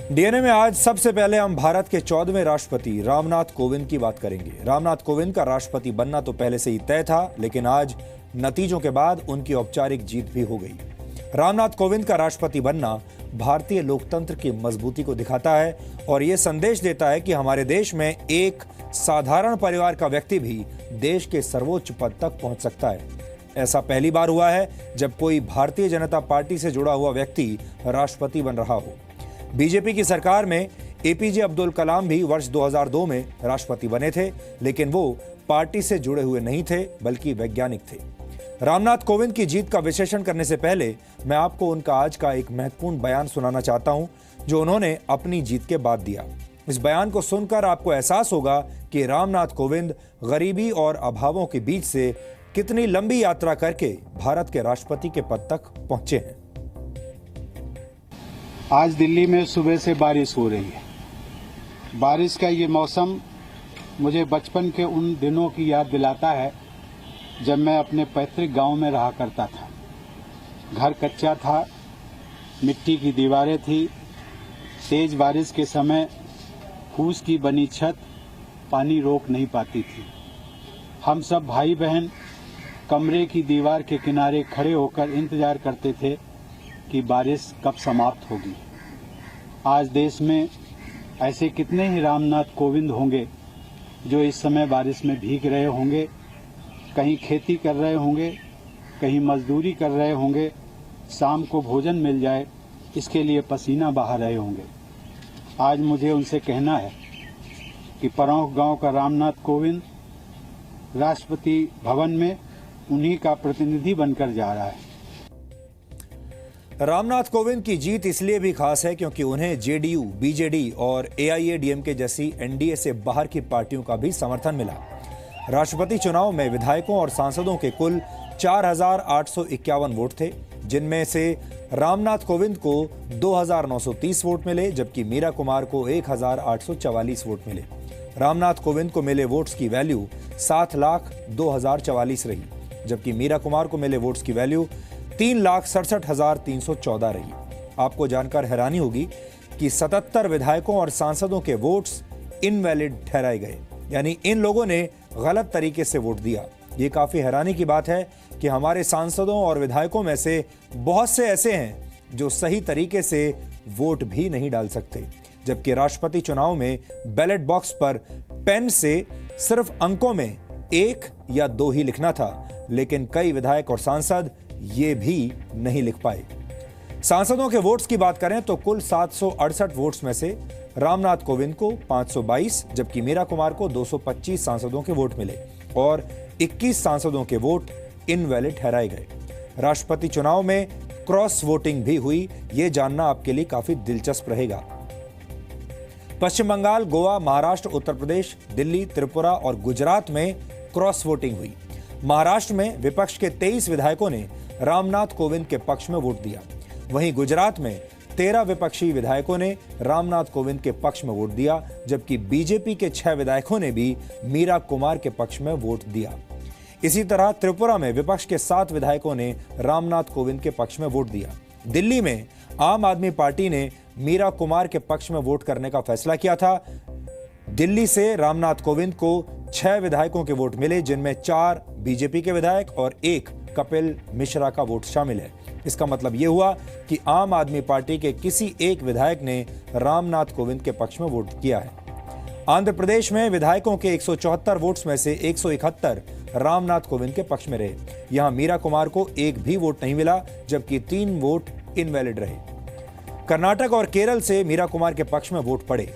DNA में आज सबसे पहले हम भारत के 14वें राष्ट्रपति रामनाथ कोविंद की बात करेंगे। रामनाथ कोविंद का राष्ट्रपति बनना तो पहले से ही तय था, लेकिन आज नतीजों के बाद उनकी औपचारिक जीत भी हो गई। रामनाथ कोविंद का राष्ट्रपति बनना भारतीय लोकतंत्र की मजबूती को दिखाता है और ये संदेश देता है कि हमारे देश में एक साधारण परिवार का व्यक्ति भी देश के सर्वोच्च पद तक पहुंच सकता है। ऐसा पहली बार हुआ है जब कोई भारतीय जनता पार्टी से जुड़ा हुआ व्यक्ति राष्ट्रपति बन रहा हो। बीजेपी की सरकार में एपीजे अब्दुल कलाम भी वर्ष 2002 में राष्ट्रपति बने थे, लेकिन वो पार्टी से जुड़े हुए नहीं थे बल्कि वैज्ञानिक थे। रामनाथ कोविंद की जीत का विश्लेषण करने से पहले मैं आपको उनका आज का एक महत्वपूर्ण बयान सुनाना चाहता हूं, जो उन्होंने अपनी जीत के बाद दिया। इस बयान को सुनकर आपको एहसास होगा कि रामनाथ कोविंद गरीबी और अभावों के बीच से कितनी लंबी यात्रा करके भारत के राष्ट्रपति के पद तक पहुंचे हैं। आज दिल्ली में सुबह से बारिश हो रही है। बारिश का ये मौसम मुझे बचपन के उन दिनों की याद दिलाता है जब मैं अपने पैतृक गांव में रहा करता था। घर कच्चा था, मिट्टी की दीवारें थी। तेज बारिश के समय फूस की बनी छत पानी रोक नहीं पाती थी। हम सब भाई बहन कमरे की दीवार के किनारे खड़े होकर इंतजार करते थे कि बारिश कब समाप्त होगी। आज देश में ऐसे कितने ही रामनाथ कोविंद होंगे जो इस समय बारिश में भीग रहे होंगे, कहीं खेती कर रहे होंगे, कहीं मजदूरी कर रहे होंगे, शाम को भोजन मिल जाए इसके लिए पसीना बहा रहे होंगे। आज मुझे उनसे कहना है कि परौंख गांव का रामनाथ कोविंद राष्ट्रपति भवन में उन्हीं का प्रतिनिधि बनकर जा रहा है। रामनाथ कोविंद की जीत इसलिए भी खास है क्योंकि उन्हें जेडीयू, बीजेडी और एआईएडीएमके जैसी एनडीए से बाहर की पार्टियों का भी समर्थन मिला। राष्ट्रपति चुनाव में विधायकों और सांसदों के कुल 4,851 वोट थे, जिनमें से रामनाथ कोविंद को 2,930 वोट मिले, जबकि मीरा कुमार को 1,844 वोट मिले। रामनाथ कोविंद को मिले वोट्स की वैल्यू 7,02,044 रही, जबकि मीरा कुमार को मिले वोट्स की वैल्यू 3,67,314 रही। आपको जानकर हैरानी होगी कि 77 विधायकों और सांसदों के वोट्स इनवैलिड ठहराए गए, यानी इन लोगों ने गलत तरीके से वोट दिया। ये काफी हैरानी की बात है कि हमारे सांसदों और विधायकों में से बहुत से ऐसे हैं जो सही तरीके से वोट भी नहीं डाल सकते, जबकि राष्ट्रपति चुनाव में बैलेट बॉक्स पर पेन से सिर्फ अंकों में 1 या 2 ही लिखना था, लेकिन कई विधायक और सांसद ये भी नहीं लिख पाए। सांसदों के वोट्स की बात करें तो कुल 768 वोट्स में से रामनाथ कोविंद को 522, जबकि मीरा कुमार को 225 सांसदों के वोट मिले और 21 सांसदों के वोट इनवैलिड ठहराए गए। राष्ट्रपति चुनाव में क्रॉस वोटिंग भी हुई, ये जानना आपके लिए काफी दिलचस्प रहेगा। पश्चिम बंगाल, गोवा, महाराष्ट्र, उत्तर प्रदेश, दिल्ली, त्रिपुरा और गुजरात में क्रॉस वोटिंग हुई। महाराष्ट्र में विपक्ष के 23 विधायकों ने रामनाथ कोविंद के पक्ष में वोट दिया। वहीं गुजरात में 13 विपक्षी विधायकों ने रामनाथ कोविंद के पक्ष में वोट दिया, जबकि बीजेपी के 6 विधायकों ने भी मीरा कुमार के पक्ष में वोट दिया। इसी तरह त्रिपुरा में विपक्ष के 7 विधायकों ने रामनाथ कोविंद के पक्ष में वोट दिया। दिल्ली में आम आदमी पार्टी ने मीरा कुमार के पक्ष में वोट करने का फैसला किया था। दिल्ली से रामनाथ कोविंद को 6 विधायकों के वोट मिले, जिनमें 4 बीजेपी के विधायक और 1 कपिल मिश्रा का वोट शामिल है। इसका मतलब यह हुआ कि आम आदमी पार्टी के किसी एक विधायक ने रामनाथ कोविंद के पक्ष में वोट किया है। आंध्र प्रदेश में विधायकों के 174 वोट्स में से 171 रामनाथ कोविंद के पक्ष में रहे। यहां मीरा कुमार को एक भी वोट नहीं मिला, जबकि 3 वोट इनवैलिड रहे। कर्नाटक और केरल से मीरा कुमार के पक्ष में वोट पड़े।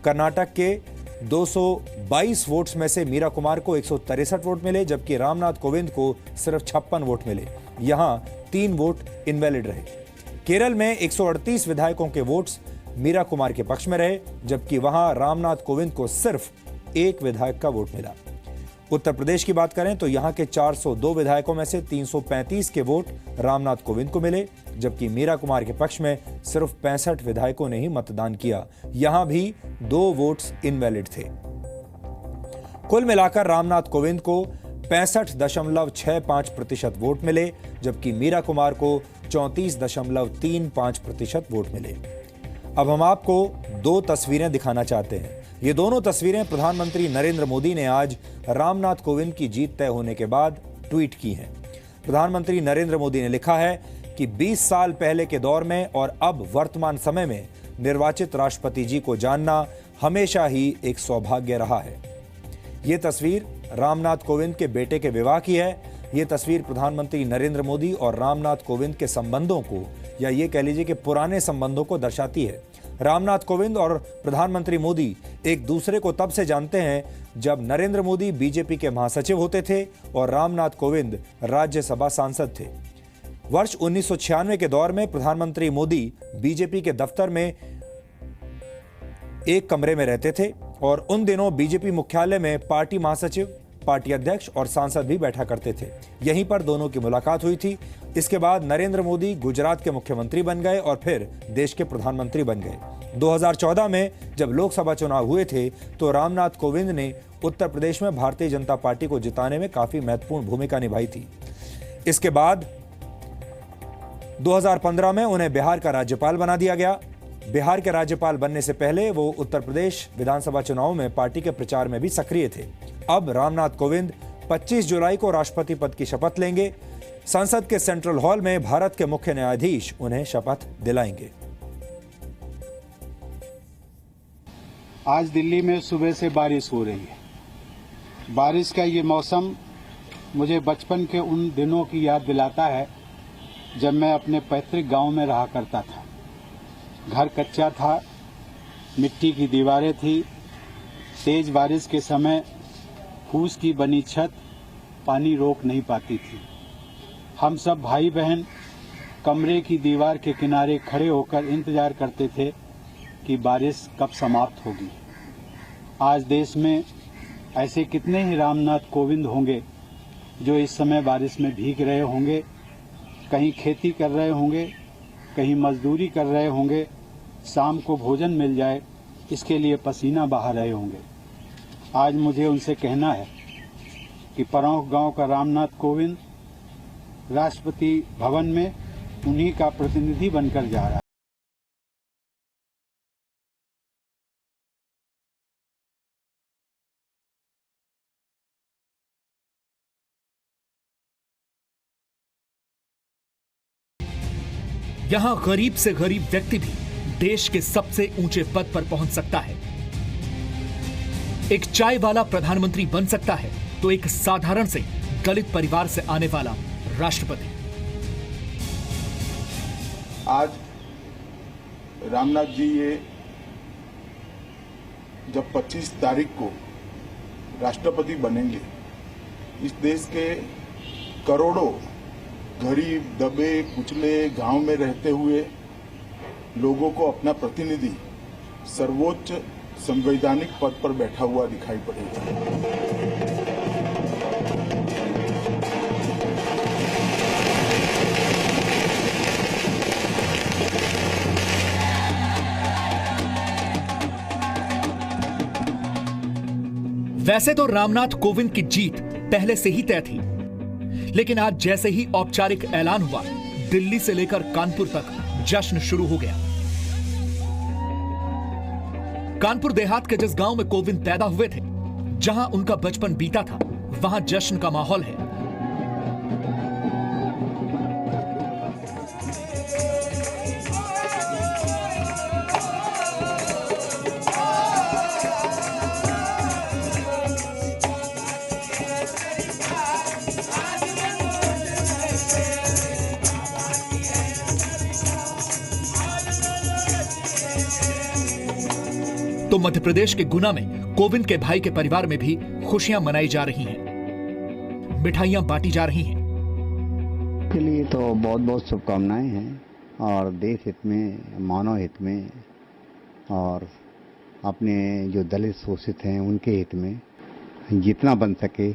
कर्नाटक के 222 वोट्स में से मीरा कुमार को 163 वोट मिले, जबकि रामनाथ कोविंद को सिर्फ 56 वोट मिले। यहां 3 वोट इनवैलिड रहे। केरल में 138 विधायकों के वोट्स मीरा कुमार के पक्ष में रहे, जबकि वहां रामनाथ कोविंद को सिर्फ 1 विधायक का वोट मिला। उत्तर प्रदेश की बात करें तो यहां के 402 विधायकों में से 335 के वोट रामनाथ कोविंद को मिले, जबकि मीरा कुमार के पक्ष में सिर्फ 65 विधायकों ने ही मतदान किया। यहां भी 2 वोट्स इनवैलिड थे। कुल मिलाकर रामनाथ कोविंद को 65.65% वोट मिले, जबकि मीरा कुमार को 34.35% वोट मिले। अब हम आपको दो तस्वीरें दिखाना चाहते हैं। ये दोनों तस्वीरें प्रधानमंत्री नरेंद्र मोदी ने आज रामनाथ कोविंद की जीत तय होने के बाद ट्वीट की हैं। प्रधानमंत्री नरेंद्र मोदी ने लिखा है कि 20 साल पहले के दौर में और अब वर्तमान समय में निर्वाचित राष्ट्रपति जी को जानना हमेशा ही एक सौभाग्य रहा है। ये तस्वीर रामनाथ कोविंद के बेटे के विवाह की है। ये तस्वीर प्रधानमंत्री नरेंद्र मोदी और रामनाथ कोविंद के संबंधों को, या ये कह लीजिए कि पुराने संबंधों को दर्शाती है। रामनाथ कोविंद और प्रधानमंत्री मोदी एक दूसरे को तब से जानते हैं जब नरेंद्र मोदी बीजेपी के महासचिव होते थे और रामनाथ कोविंद राज्यसभा सांसद थे। वर्ष 1996 के दौर में प्रधानमंत्री मोदी बीजेपी के दफ्तर में एक कमरे में रहते थे और उन दिनों बीजेपी मुख्यालय में पार्टी महासचिव, पार्टी अध्यक्ष और सांसद भी बैठा करते थे। यहीं पर दोनों की मुलाकात हुई थी। इसके बाद नरेंद्र मोदी गुजरात के मुख्यमंत्री बन गए और फिर देश के प्रधानमंत्री बन गए। 2014 में जब लोकसभा चुनाव हुए थे तो रामनाथ कोविंद ने उत्तर प्रदेश में भारतीय जनता पार्टी को जिताने में काफी महत्वपूर्ण भूमिका निभाई थी। इसके बाद 2015 में उन्हें बिहार का राज्यपाल बना दिया गया। बिहार के राज्यपाल बनने से पहले वो उत्तर प्रदेश विधानसभा चुनाव में पार्टी के प्रचार में भी सक्रिय थे। अब रामनाथ कोविंद 25 जुलाई को राष्ट्रपति पद की शपथ लेंगे। संसद के सेंट्रल हॉल में भारत के मुख्य न्यायाधीश उन्हें शपथ दिलाएंगे। आज दिल्ली में सुबह से बारिश हो रही है। बारिश का ये मौसम मुझे बचपन के उन दिनों की याद दिलाता है जब मैं अपने पैतृक गांव में रहा करता था। घर कच्चा था, मिट्टी की दीवारें थी। तेज बारिश के समय फूस की बनी छत पानी रोक नहीं पाती थी। हम सब भाई बहन कमरे की दीवार के किनारे खड़े होकर इंतजार करते थे कि बारिश कब समाप्त होगी। आज देश में ऐसे कितने ही रामनाथ कोविंद होंगे जो इस समय बारिश में भीग रहे होंगे, कहीं खेती कर रहे होंगे, कहीं मजदूरी कर रहे होंगे, शाम को भोजन मिल जाए इसके लिए पसीना बहा रहे होंगे। आज मुझे उनसे कहना है कि परौंख गांव का रामनाथ कोविंद राष्ट्रपति भवन में उन्हीं का प्रतिनिधि बनकर जा रहा है। यहां गरीब से गरीब व्यक्ति भी देश के सबसे ऊंचे पद पर पहुंच सकता है। एक चाय वाला प्रधानमंत्री बन सकता है तो एक साधारण से दलित परिवार से आने वाला राष्ट्रपति। आज रामनाथ जी ये जब 25 तारीख को राष्ट्रपति बनेंगे, इस देश के करोड़ों गरीब, दबे कुचले गांव में रहते हुए लोगों को अपना प्रतिनिधि सर्वोच्च संवैधानिक पद पर बैठा हुआ दिखाई पड़ेगा। वैसे तो रामनाथ कोविंद की जीत पहले से ही तय थी, लेकिन आज जैसे ही औपचारिक ऐलान हुआ, दिल्ली से लेकर कानपुर तक जश्न शुरू हो गया। कानपुर देहात के जिस गांव में कोविंद पैदा हुए थे, जहां उनका बचपन बीता था, वहां जश्न का माहौल है। तो मध्य प्रदेश के गुना में कोविंद के भाई के परिवार में भी खुशियां मनाई जा रही हैं, मिठाइयां बांटी जा रही हैं। के लिए तो बहुत बहुत शुभकामनाएं हैं और देश हित में, मानव हित में और अपने जो दलित शोषित हैं उनके हित में जितना बन सके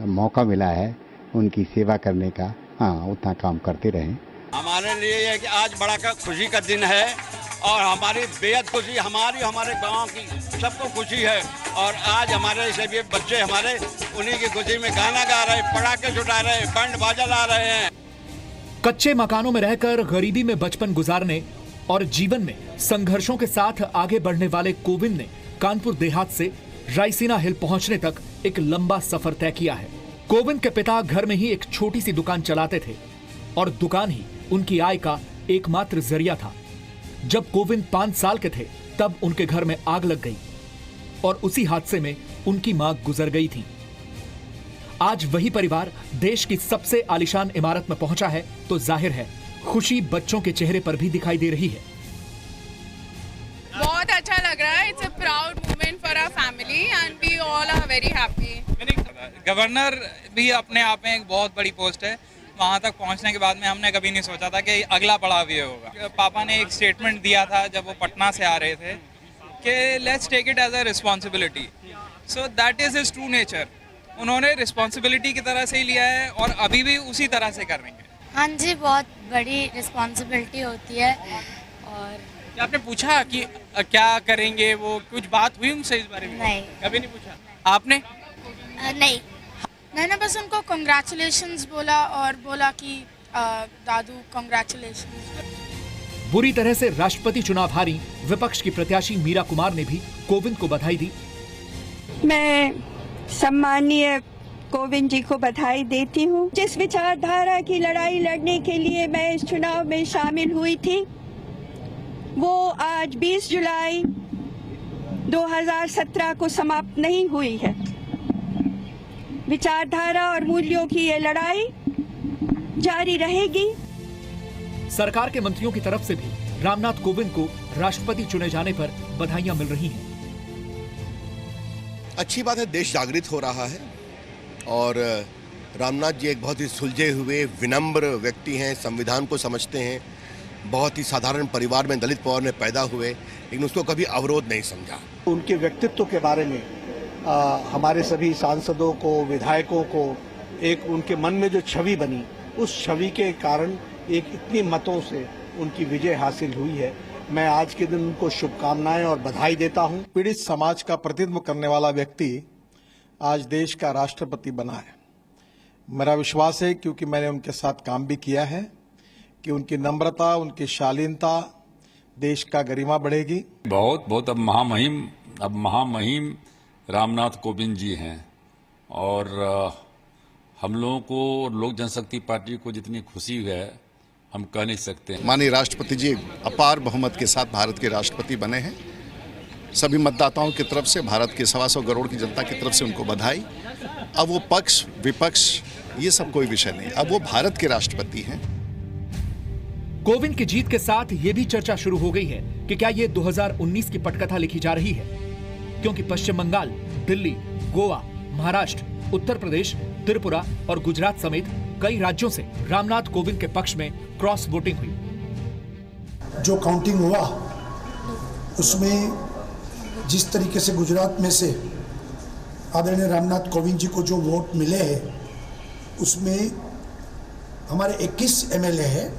मौका मिला है उनकी सेवा करने का, उतना काम करते रहें। हमारे लिए ये कि आज बड़ा खुशी का दिन है और हमारी बेहद खुशी, हमारे गांव की सबको खुशी है। और आज हमारे सभी बच्चे हमारे उन्हीं की खुशी में गाना गा रहे, पटाखे छुटा रहे, बैंड बाजा ला रहे हैं। कच्चे मकानों में रहकर गरीबी में बचपन गुजारने और जीवन में संघर्षों के साथ आगे बढ़ने वाले कोविंद ने कानपुर देहात से रायसीना हिल पहुंचने तक एक लंबा सफर तय किया है। कोविंद के पिता घर में ही एक छोटी सी दुकान चलाते थे और दुकान ही उनकी आय का एकमात्र जरिया था। जब कोविंद 5 साल के थे तब उनके घर में आग लग गई और उसी हादसे में उनकी मां गुजर गई थी। आज वही परिवार देश की सबसे आलीशान इमारत में पहुंचा है तो जाहिर है खुशी बच्चों के चेहरे पर भी दिखाई दे रही है। बहुत अच्छा लग रहा है। It's a proud moment for our family and we all are very happy. Governor भी अपने आप में एक बहुत बड़ी पोस्ट है। वहाँ तक पहुँचने के बाद में हमने कभी नहीं सोचा था कि अगला पड़ाव ये होगा। पापा ने एक स्टेटमेंट दिया था जब वो पटना से आ रहे थे कि let's take it as a responsibility, so that is his true nature. उन्होंने रिस्पॉन्सिबिलिटी की तरह से ही लिया है और अभी भी उसी तरह से कर रहे हैं। हाँ जी, बहुत बड़ी रिस्पॉन्सिबिलिटी होती है। और क्या आपने पूछा कि क्या करेंगे, वो कुछ बात हुई उनसे इस बारे में? नहीं, कभी नहीं पूछा आपने? नहीं। मैंने बस उनको कंग्रेचुलेशंस बोला और बोला कि दादू कंग्रेचुलेशंस। बुरी तरह से राष्ट्रपति चुनाव हारी विपक्ष की प्रत्याशी मीरा कुमार ने भी कोविंद को बधाई दी। मैं सम्मानीय कोविंद जी को बधाई देती हूँ। जिस विचारधारा की लड़ाई लड़ने के लिए मैं इस चुनाव में शामिल हुई थी, वो आज 20 जुलाई 2017 को समाप्त नहीं हुई है। विचारधारा और मूल्यों की ये लड़ाई जारी रहेगी। सरकार के मंत्रियों की तरफ से भी रामनाथ कोविंद को राष्ट्रपति चुने जाने पर बधाइयां मिल रही हैं। अच्छी बात है, देश जागृत हो रहा है और रामनाथ जी एक बहुत ही सुलझे हुए विनम्र व्यक्ति हैं, संविधान को समझते हैं, बहुत ही साधारण परिवार में दलित परिवार में पैदा हुए, लेकिन उसको कभी अवरोध नहीं समझा। उनके व्यक्तित्व के बारे में हमारे सभी सांसदों को, विधायकों को एक उनके मन में जो छवि बनी, उस छवि के कारण एक इतनी मतों से उनकी विजय हासिल हुई है। मैं आज के दिन उनको शुभकामनाएं और बधाई देता हूं। पीड़ित समाज का प्रतिनिधित्व करने वाला व्यक्ति आज देश का राष्ट्रपति बना है। मेरा विश्वास है, क्योंकि मैंने उनके साथ काम भी किया है, कि उनकी नम्रता, उनकी शालीनता देश का गरिमा बढ़ेगी। बहुत अब महामहिम रामनाथ कोविंद जी हैं और हम लोगों को, लोक जनशक्ति पार्टी को जितनी खुशी है हम कह नहीं सकते। माननीय राष्ट्रपति जी अपार बहुमत के साथ भारत के राष्ट्रपति बने हैं। सभी मतदाताओं की तरफ से, भारत के 125 करोड़ की जनता की तरफ से उनको बधाई। अब वो पक्ष विपक्ष ये सब कोई विषय नहीं, अब वो भारत के राष्ट्रपति हैं। कोविंद की जीत के साथ ये भी चर्चा शुरू हो गई है कि क्या ये 2019 की पटकथा लिखी जा रही है, क्योंकि पश्चिम बंगाल, दिल्ली, गोवा, महाराष्ट्र, उत्तर प्रदेश, त्रिपुरा और गुजरात समेत कई राज्यों से रामनाथ कोविंद के पक्ष में क्रॉस वोटिंग हुई। जो काउंटिंग हुआ उसमें जिस तरीके से गुजरात में से आदरणीय रामनाथ कोविंद जी को जो वोट मिले हैं, उसमें हमारे 21 एमएलए हैं,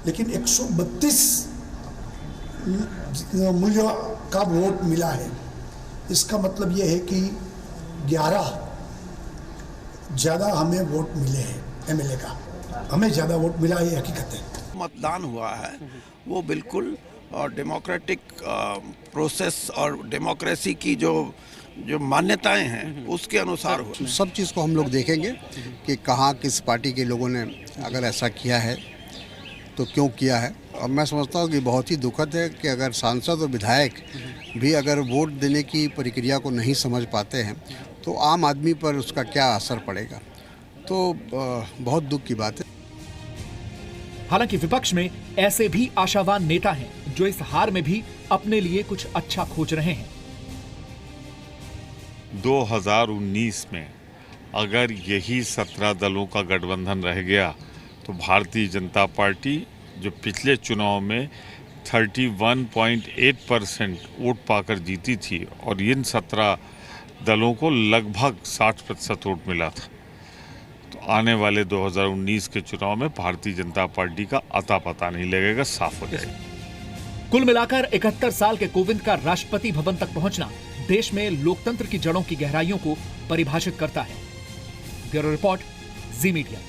लेकिन 132 मूल्य का वोट मिला है। इसका मतलब यह है कि 11 ज्यादा हमें वोट मिले हैं एमएलए का, हमें ज्यादा वोट मिला, ये हकीकत है। मतदान हुआ है वो बिल्कुल डेमोक्रेटिक प्रोसेस और डेमोक्रेसी की जो मान्यताएं हैं उसके अनुसार हुआ। सब चीज़ को हम लोग देखेंगे कि कहाँ किस पार्टी के लोगों ने अगर ऐसा किया है तो क्यों किया है। और मैं समझता हूँ कि बहुत ही दुखद है कि अगर सांसद और विधायक भी अगर वोट देने की प्रक्रिया को नहीं समझ पाते हैं तो आम आदमी पर उसका क्या असर पड़ेगा, तो बहुत दुख की बात है। हालांकि विपक्ष में ऐसे भी आशावान नेता हैं जो इस हार में भी अपने लिए कुछ अच्छा खोज रहे हैं। 2019 में अगर यही 17 दलों का गठबंधन रह गया तो भारतीय जनता पार्टी जो पिछले चुनाव में 31.8% वोट पाकर जीती थी और इन 17 दलों को लगभग 60% वोट मिला था, तो आने वाले 2019 के चुनाव में भारतीय जनता पार्टी का अता पता नहीं लगेगा, साफ हो जाएगा। कुल मिलाकर 71 साल के कोविंद का राष्ट्रपति भवन तक पहुंचना देश में लोकतंत्र की जड़ों की गहराइयों को परिभाषित करता है। ब्यूरो रिपोर्ट, जी मीडिया।